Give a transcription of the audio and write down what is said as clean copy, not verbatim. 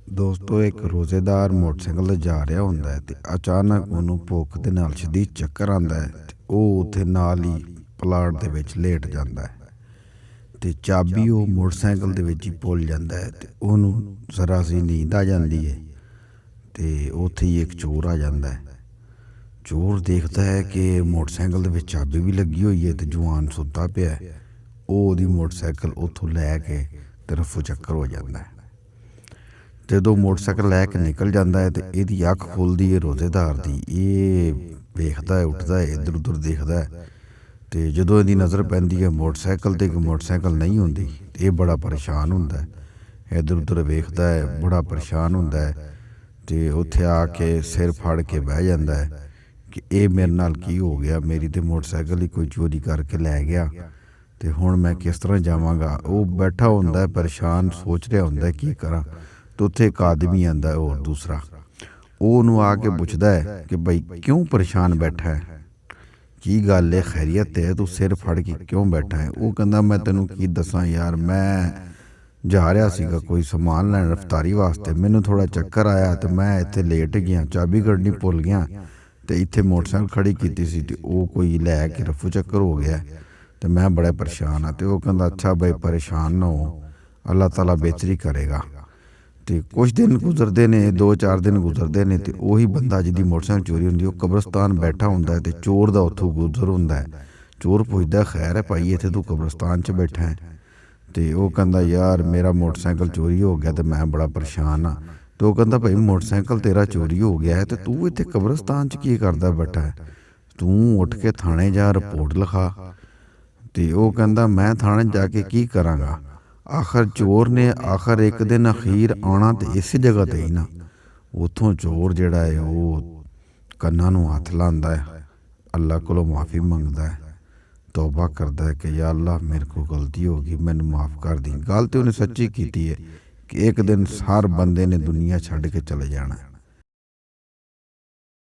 ਦੋਸਤੋ ਇੱਕ ਰੋਜ਼ੇਦਾਰ ਮੋਟਰਸਾਈਕਲ 'ਤੇ ਜਾ ਰਿਹਾ ਹੁੰਦਾ ਹੈ ਅਤੇ ਅਚਾਨਕ ਉਹਨੂੰ ਭੁੱਖ ਦੇ ਨਾਲ ਸ਼ਦੀਦ ਚੱਕਰ ਆਉਂਦਾ ਹੈ ਅਤੇ ਉਹ ਉੱਥੇ ਨਾਲ ਹੀ ਪਲਾਟ ਦੇ ਵਿੱਚ ਲੇਟ ਜਾਂਦਾ ਹੈ ਅਤੇ ਚਾਬੀ ਉਹ ਮੋਟਰਸਾਈਕਲ ਦੇ ਵਿੱਚ ਹੀ ਭੁੱਲ ਜਾਂਦਾ ਹੈ ਅਤੇ ਉਹਨੂੰ ਜ਼ਰਾ ਸੀ ਨੀਂਦ ਆ ਜਾਂਦੀ ਹੈ ਅਤੇ ਉੱਥੇ ਹੀ ਇੱਕ ਚੋਰ ਆ ਜਾਂਦਾ ਹੈ। ਚੋਰ ਦੇਖਦਾ ਹੈ ਕਿ ਮੋਟਰਸਾਈਕਲ ਦੇ ਵਿੱਚ ਚਾਬੀ ਵੀ ਲੱਗੀ ਹੋਈ ਹੈ ਅਤੇ ਜਵਾਨ ਸੁੱਤਾ ਪਿਆ ਹੈ। ਉਹ ਉਹਦੀ ਮੋਟਰਸਾਈਕਲ ਉੱਥੋਂ ਲੈ ਕੇ ਤੇ ਰਫੂ ਚੱਕਰ ਹੋ ਜਾਂਦਾ ਹੈ। ਜਦੋਂ ਮੋਟਰਸਾਈਕਲ ਲੈ ਕੇ ਨਿਕਲ ਜਾਂਦਾ ਹੈ ਤੇ ਇਹਦੀ ਅੱਖ ਖੁੱਲ੍ਹਦੀ ਹੈ ਰੋਜ਼ੇਦਾਰ ਦੀ। ਇਹ ਵੇਖਦਾ ਹੈ, ਉੱਠਦਾ ਹੈ, ਇੱਧਰ ਉੱਧਰ ਦੇਖਦਾ ਹੈ ਅਤੇ ਜਦੋਂ ਇਹਦੀ ਨਜ਼ਰ ਪੈਂਦੀ ਹੈ ਮੋਟਰਸਾਈਕਲ 'ਤੇ ਕਿ ਮੋਟਰਸਾਈਕਲ ਨਹੀਂ ਹੁੰਦੀ ਅਤੇ ਇਹ ਬੜਾ ਪਰੇਸ਼ਾਨ ਹੁੰਦਾ ਹੈ। ਇੱਧਰ ਉੱਧਰ ਵੇਖਦਾ ਹੈ, ਬੜਾ ਪਰੇਸ਼ਾਨ ਹੁੰਦਾ ਹੈ ਅਤੇ ਉੱਥੇ ਆ ਕੇ ਸਿਰ ਫੜ ਕੇ ਬਹਿ ਜਾਂਦਾ ਹੈ ਕਿ ਇਹ ਮੇਰੇ ਨਾਲ ਕੀ ਹੋ ਗਿਆ। ਮੇਰੀ ਤਾਂ ਮੋਟਰਸਾਈਕਲ ਹੀ ਕੋਈ ਚੋਰੀ ਕਰਕੇ ਲੈ ਗਿਆ ਅਤੇ ਹੁਣ ਮੈਂ ਕਿਸ ਤਰ੍ਹਾਂ ਜਾਵਾਂਗਾ। ਉਹ ਬੈਠਾ ਹੁੰਦਾ ਹੈ ਪਰੇਸ਼ਾਨ, ਸੋਚ ਰਿਹਾ ਹੁੰਦਾ ਕੀ ਕਰਾਂ। ਅਤੇ ਉੱਥੇ ਇੱਕ ਆਦਮੀ ਆਉਂਦਾ ਹੋਰ ਦੂਸਰਾ, ਉਹ ਉਹਨੂੰ ਆ ਕੇ ਪੁੱਛਦਾ ਹੈ ਕਿ ਬਈ ਕਿਉਂ ਪਰੇਸ਼ਾਨ ਬੈਠਾ ਹੈ, ਕੀ ਗੱਲ ਹੈ, ਖੈਰੀਅਤ ਹੈ, ਤੂੰ ਸਿਰ ਫੜ ਕੇ ਕਿਉਂ ਬੈਠਾ ਹੈ। ਉਹ ਕਹਿੰਦਾ ਮੈਂ ਤੈਨੂੰ ਕੀ ਦੱਸਾਂ ਯਾਰ, ਮੈਂ ਜਾ ਰਿਹਾ ਸੀਗਾ ਕੋਈ ਸਮਾਨ ਲੈਣ ਰਫਤਾਰੀ ਵਾਸਤੇ, ਮੈਨੂੰ ਥੋੜ੍ਹਾ ਚੱਕਰ ਆਇਆ ਅਤੇ ਮੈਂ ਇੱਥੇ ਲੇਟ ਗਿਆ, ਚਾਬੀ ਕੱਢਣੀ ਭੁੱਲ ਗਿਆ ਅਤੇ ਇੱਥੇ ਮੋਟਰਸਾਈਕਲ ਖੜੀ ਕੀਤੀ ਸੀ ਅਤੇ ਉਹ ਕੋਈ ਲੈ ਕੇ ਰਫੂ ਚੱਕਰ ਹੋ ਗਿਆ ਅਤੇ ਮੈਂ ਬੜਾ ਪਰੇਸ਼ਾਨ ਹਾਂ। ਅਤੇ ਉਹ ਕਹਿੰਦਾ ਅੱਛਾ ਬਈ ਪਰੇਸ਼ਾਨ ਨਾ ਹੋ, ਅੱਲਾਹ ਤਾਲਾ ਬਿਹਤਰੀ ਕਰੇਗਾ। ਅਤੇ ਕੁਛ ਦਿਨ ਗੁਜ਼ਰਦੇ ਨੇ, 2-4 ਦਿਨ ਗੁਜ਼ਰਦੇ ਨੇ ਅਤੇ ਉਹੀ ਬੰਦਾ ਜਿਹਦੀ ਮੋਟਰਸਾਈਕਲ ਚੋਰੀ ਹੁੰਦੀ ਉਹ ਕਬਰਸਤਾਨ ਬੈਠਾ ਹੁੰਦਾ ਅਤੇ ਚੋਰ ਦਾ ਉੱਥੋਂ ਗੁਜ਼ਰ ਹੁੰਦਾ ਹੈ। ਚੋਰ ਪੁੱਛਦਾ ਖੈਰ ਹੈ ਭਾਈ, ਇੱਥੇ ਤੂੰ ਕਬਰਸਤਾਨ 'ਚ ਬੈਠਾ ਹੈ। ਅਤੇ ਉਹ ਕਹਿੰਦਾ ਯਾਰ ਮੇਰਾ ਮੋਟਰਸਾਈਕਲ ਚੋਰੀ ਹੋ ਗਿਆ ਅਤੇ ਮੈਂ ਬੜਾ ਪਰੇਸ਼ਾਨ ਹਾਂ। ਅਤੇ ਉਹ ਕਹਿੰਦਾ ਭਾਈ ਮੋਟਰਸਾਈਕਲ ਤੇਰਾ ਚੋਰੀ ਹੋ ਗਿਆ ਹੈ ਅਤੇ ਤੂੰ ਇੱਥੇ ਕਬਰਸਤਾਨ 'ਚ ਕੀ ਕਰਦਾ ਬੈਠਾ ਹੈ, ਤੂੰ ਉੱਠ ਕੇ ਥਾਣੇ ਜਾ ਰਿਪੋਰਟ ਲਿਖਾ। ਅਤੇ ਉਹ ਕਹਿੰਦਾ ਮੈਂ ਥਾਣੇ ਜਾ ਕੇ ਕੀ ਕਰਾਂਗਾ, ਆਖਰ ਚੋਰ ਨੇ ਆਖਰ ਇੱਕ ਦਿਨ ਅਖੀਰ ਆਉਣਾ ਤਾਂ ਇਸੇ ਜਗ੍ਹਾ 'ਤੇ ਹੀ ਨਾ। ਉੱਥੋਂ ਚੋਰ ਜਿਹੜਾ ਹੈ ਉਹ ਕੰਨਾਂ ਨੂੰ ਹੱਥ ਲਾਉਂਦਾ ਹੈ, ਅੱਲਾ ਕੋਲੋਂ ਮਾਫੀ ਮੰਗਦਾ ਹੈ, ਤੌਬਾ ਕਰਦਾ ਹੈ ਕਿ ਯਾ ਅੱਲਾ ਮੇਰੇ ਕੋਲ ਗਲਤੀ ਹੋ ਗਈ, ਮੈਨੂੰ ਮਾफ़ ਕਰ ਦੀ। ਗੱਲ ਤਾਂ ਉਹਨੇ ਸੱਚੀ ਕੀਤੀ ਹੈ ਕਿ ਇੱਕ ਦਿਨ ਹਰ ਬੰਦੇ ਨੇ ਦੁਨੀਆ ਛੱਡ ਕੇ ਚਲੇ ਜਾਣਾ ਹੈ।